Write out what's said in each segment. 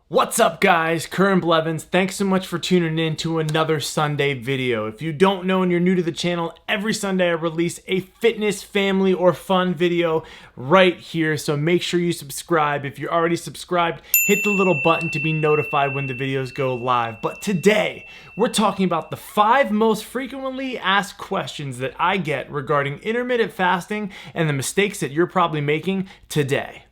What's up guys, Curran Blevins. Thanks so much for tuning in to another Sunday video. If you don't know and you're new to the channel, every Sunday I release a fitness, family, or fun video right here. So make sure you subscribe. If you're already subscribed, hit the little button to be notified when the videos go live. But today, we're talking about the 5 most frequently asked questions that I get regarding intermittent fasting and the mistakes that you're probably making today.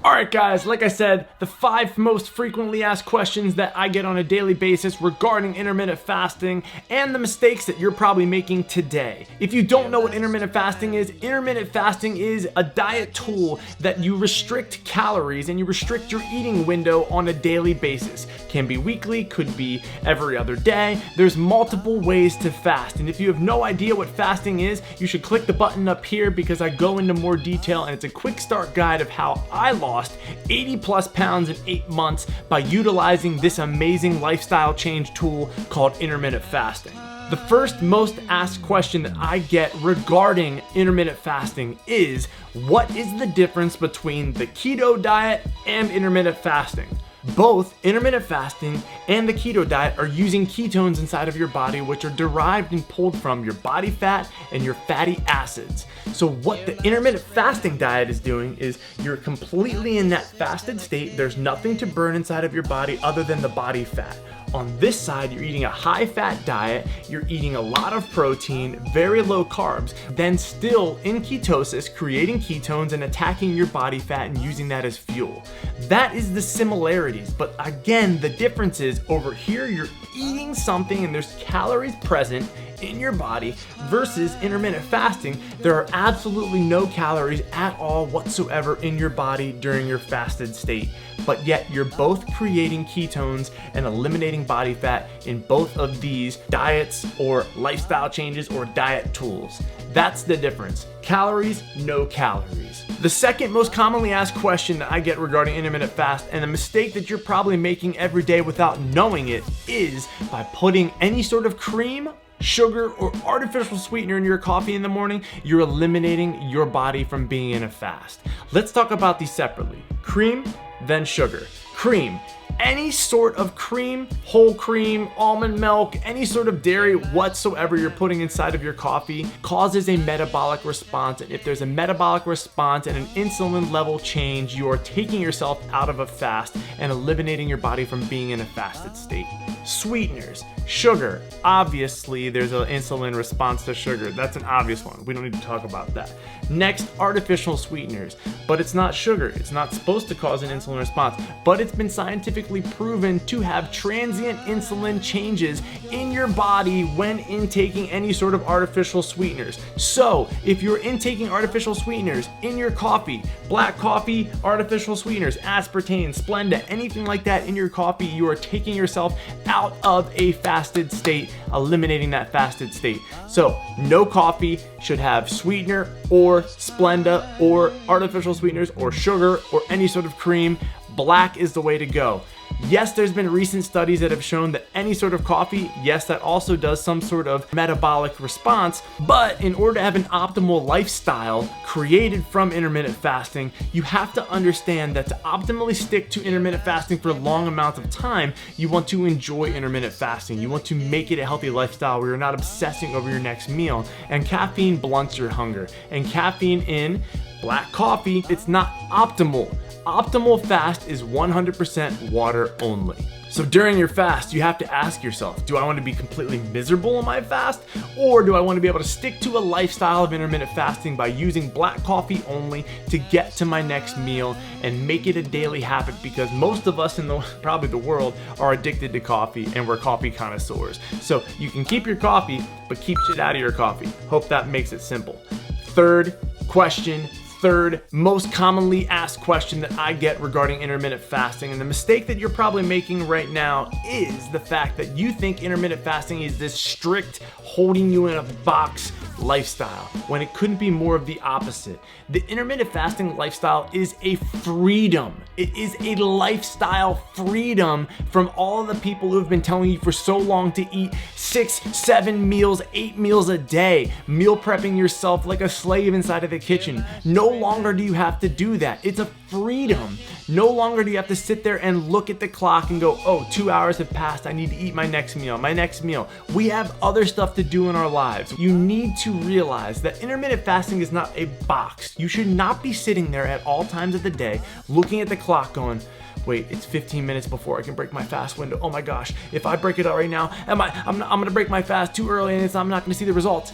Alright guys, like I said, the 5 most frequently asked questions that I get on a daily basis regarding intermittent fasting and the mistakes that you're probably making today. If you don't know what intermittent fasting is a diet tool that you restrict calories and you restrict your eating window on a daily basis. Can be weekly, could be every other day. There's multiple ways to fast, and if you have no idea what fasting is, you should click the button up here because I go into more detail and it's a quick start guide of how I lost 80 plus pounds in 8 months by utilizing this amazing lifestyle change tool called intermittent fasting. The first most asked question that I get regarding intermittent fasting is, what is the difference between the keto diet and intermittent fasting? Both intermittent fasting and the keto diet are using ketones inside of your body, which are derived and pulled from your body fat and your fatty acids. So what the intermittent fasting diet is doing is you're completely in that fasted state. There's nothing to burn inside of your body other than the body fat. On this side, you're eating a high-fat diet, you're eating a lot of protein, very low carbs, then still in ketosis, creating ketones and attacking your body fat and using that as fuel. That is the similarities, but again, the difference is over here, you're eating something and there's calories present in your body versus intermittent fasting. There are absolutely no calories at all whatsoever in your body during your fasted state, but yet you're both creating ketones and eliminating body fat in both of these diets or lifestyle changes or diet tools. That's the difference. Calories, no calories. The second most commonly asked question that I get regarding intermittent fast, and a mistake that you're probably making every day without knowing it, is by putting any sort of cream, sugar, or artificial sweetener in your coffee in the morning, you're eliminating your body from being in a fast. Let's talk about these separately. Cream, then sugar. Cream. Any sort of cream, whole cream, almond milk, any sort of dairy whatsoever you're putting inside of your coffee causes a metabolic response. And if there's a metabolic response and an insulin level change, you are taking yourself out of a fast and eliminating your body from being in a fasted state. Sweeteners. Sugar. Obviously, there's an insulin response to sugar. That's an obvious one. We don't need to talk about that. Next, artificial sweeteners. But it's not sugar. It's not supposed to cause an insulin response, but it's been scientifically proven to have transient insulin changes in your body when intaking any sort of artificial sweeteners. So, if you're intaking artificial sweeteners in your coffee, black coffee, artificial sweeteners, aspartame, Splenda, anything like that in your coffee, you are taking yourself out of a fasted state, eliminating that fasted state. So no coffee should have sweetener or Splenda or artificial sweeteners or sugar or any sort of cream. Black is the way to go. Yes, there's been recent studies that have shown that any sort of coffee, yes, that also does some sort of metabolic response, but in order to have an optimal lifestyle created from intermittent fasting, you have to understand that to optimally stick to intermittent fasting for long amounts of time, you want to enjoy intermittent fasting. You want to make it a healthy lifestyle where you're not obsessing over your next meal, and caffeine blunts your hunger, and caffeine in black coffee, it's not optimal. Optimal fast is 100% water only. So during your fast, you have to ask yourself, do I want to be completely miserable on my fast? Or do I want to be able to stick to a lifestyle of intermittent fasting by using black coffee only to get to my next meal and make it a daily habit? Because most of us in probably the world are addicted to coffee, and we're coffee connoisseurs. So you can keep your coffee, but keep shit out of your coffee. Hope that makes it simple. Third question third most commonly asked question that I get regarding intermittent fasting. And the mistake that you're probably making right now is the fact that you think intermittent fasting is this strict, holding you in a box lifestyle, when it couldn't be more of the opposite. The intermittent fasting lifestyle is a freedom. It is a lifestyle freedom from all of the people who have been telling you for so long to eat 6, 7 meals, 8 meals a day, meal prepping yourself like a slave inside of the kitchen. No longer do you have to do that. It's a freedom. No longer do you have to sit there and look at the clock and go, oh, 2 hours have passed. I need to eat my next meal. We have other stuff to do in our lives. You need to realize that intermittent fasting is not a box. You should not be sitting there at all times of the day looking at the clock going, wait, it's 15 minutes before I can break my fast window. Oh my gosh, if I break it out right now, I'm gonna break my fast too early and I'm not gonna see the results.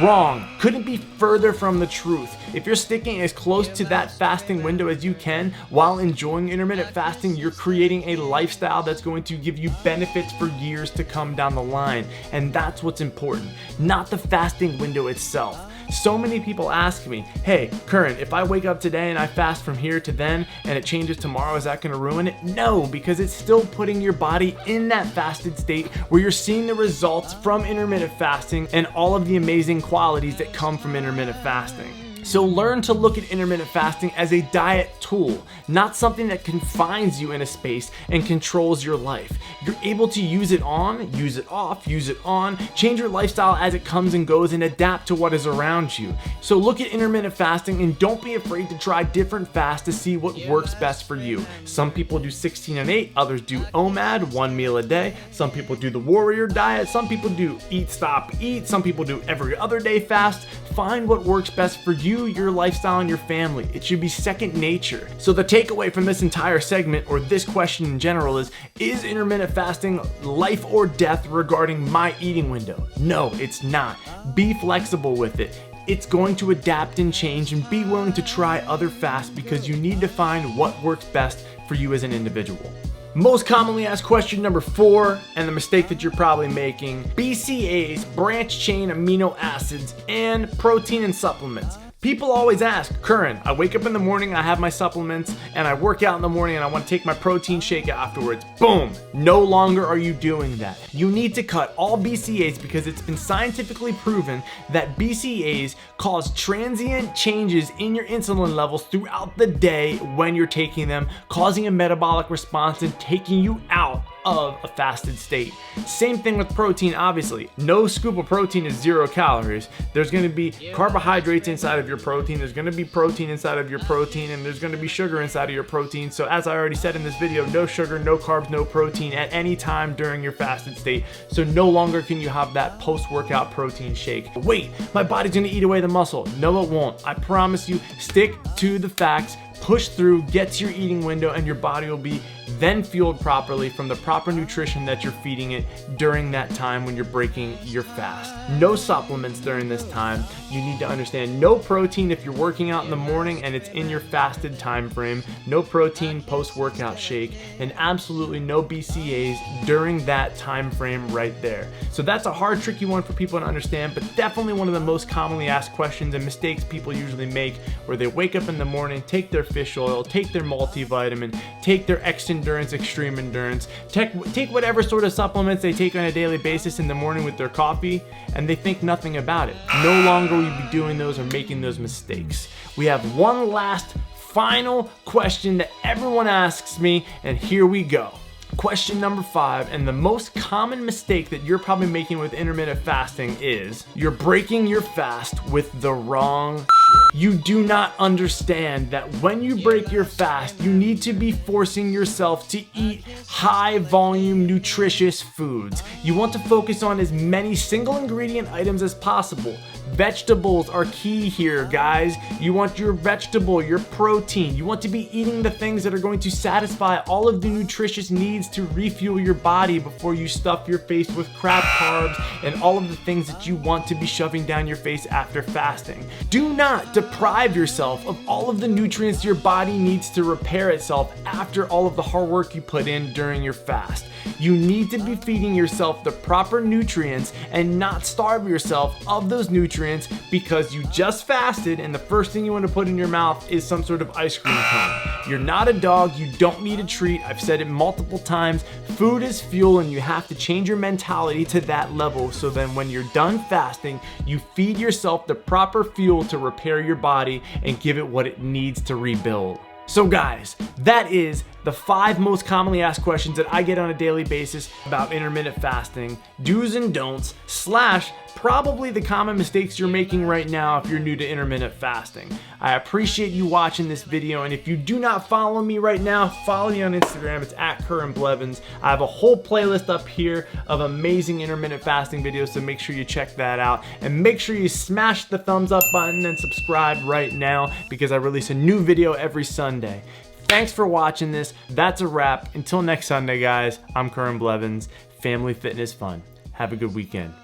Wrong. Couldn't be further from the truth. If you're sticking as close to that fasting window as you can while enjoying intermittent fasting, you're creating a lifestyle that's going to give you benefits for years to come down the line. And that's what's important, not the fasting window itself. So many people ask me, hey, Curran, if I wake up today and I fast from here to then and it changes tomorrow, is that gonna ruin it? No, because it's still putting your body in that fasted state where you're seeing the results from intermittent fasting and all of the amazing qualities that come from intermittent fasting. So learn to look at intermittent fasting as a diet tool, not something that confines you in a space and controls your life. You're able to use it on, use it off, use it on, change your lifestyle as it comes and goes and adapt to what is around you. So look at intermittent fasting and don't be afraid to try different fasts to see what works best for you. Some people do 16 and 8, others do OMAD, 1 meal a day. Some people do the warrior diet, some people do eat, stop, eat, some people do every other day fast. Find what works best for you, your lifestyle, and your family. It should be second nature. So the takeaway from this entire segment, or this question in general, is intermittent fasting life or death regarding my eating window? No, it's not. Be flexible with it. It's going to adapt and change, and be willing to try other fasts because you need to find what works best for you as an individual. Most commonly asked question number 4, and the mistake that you're probably making: BCAAs, branch chain amino acids, and protein and supplements. People always ask, Curran, I wake up in the morning, I have my supplements, and I work out in the morning and I want to take my protein shake afterwards. Boom! No longer are you doing that. You need to cut all BCAAs because it's been scientifically proven that BCAAs cause transient changes in your insulin levels throughout the day when you're taking them, causing a metabolic response and taking you out of a fasted state. Same thing with protein, obviously. No scoop of protein is 0 calories. There's gonna be carbohydrates inside of your protein, there's gonna be protein inside of your protein, and there's gonna be sugar inside of your protein. So as I already said in this video, no sugar, no carbs, no protein at any time during your fasted state. So no longer can you have that post-workout protein shake. Wait, my body's gonna eat away the muscle. No, it won't. I promise you, stick to the facts. Push through, get to your eating window, and your body will be then fueled properly from the proper nutrition that you're feeding it during that time when you're breaking your fast. No supplements during this time. You need to understand no protein if you're working out in the morning and it's in your fasted time frame. No protein post-workout shake, and absolutely no BCAAs during that time frame right there. So that's a hard, tricky one for people to understand, but definitely one of the most commonly asked questions and mistakes people usually make, where they wake up in the morning, take their fish oil, take their multivitamin, take their X-Endurance, Extreme Endurance, take whatever sort of supplements they take on a daily basis in the morning with their coffee, and they think nothing about it. No longer will you be doing those or making those mistakes. We have one last final question that everyone asks me, and here we go. Question number 5, and the most common mistake that you're probably making with intermittent fasting is you're breaking your fast with the wrong shit. You do not understand that when you break your fast, you need to be forcing yourself to eat high volume, nutritious foods. You want to focus on as many single ingredient items as possible. Vegetables are key here, guys. You want your vegetable, your protein. You want to be eating the things that are going to satisfy all of the nutritious needs to refuel your body before you stuff your face with crap carbs and all of the things that you want to be shoving down your face after fasting. Do not deprive yourself of all of the nutrients your body needs to repair itself after all of the hard work you put in during your fast. You need to be feeding yourself the proper nutrients and not starve yourself of those nutrients nutrients because you just fasted and the first thing you want to put in your mouth is some sort of ice cream cone. You're not a dog, you don't need a treat. I've said it multiple times. Food is fuel and you have to change your mentality to that level so then when you're done fasting, you feed yourself the proper fuel to repair your body and give it what it needs to rebuild. So guys, that is the 5 most commonly asked questions that I get on a daily basis about intermittent fasting, do's and don'ts, / probably the common mistakes you're making right now if you're new to intermittent fasting. I appreciate you watching this video, and if you do not follow me right now, follow me on Instagram. It's at Curran Blevins. I have a whole playlist up here of amazing intermittent fasting videos, so make sure you check that out. And make sure you smash the thumbs up button and subscribe right now because I release a new video every Sunday. Thanks for watching this. That's a wrap. Until next Sunday, guys, I'm Curran Blevins. Family Fitness Fun. Have a good weekend.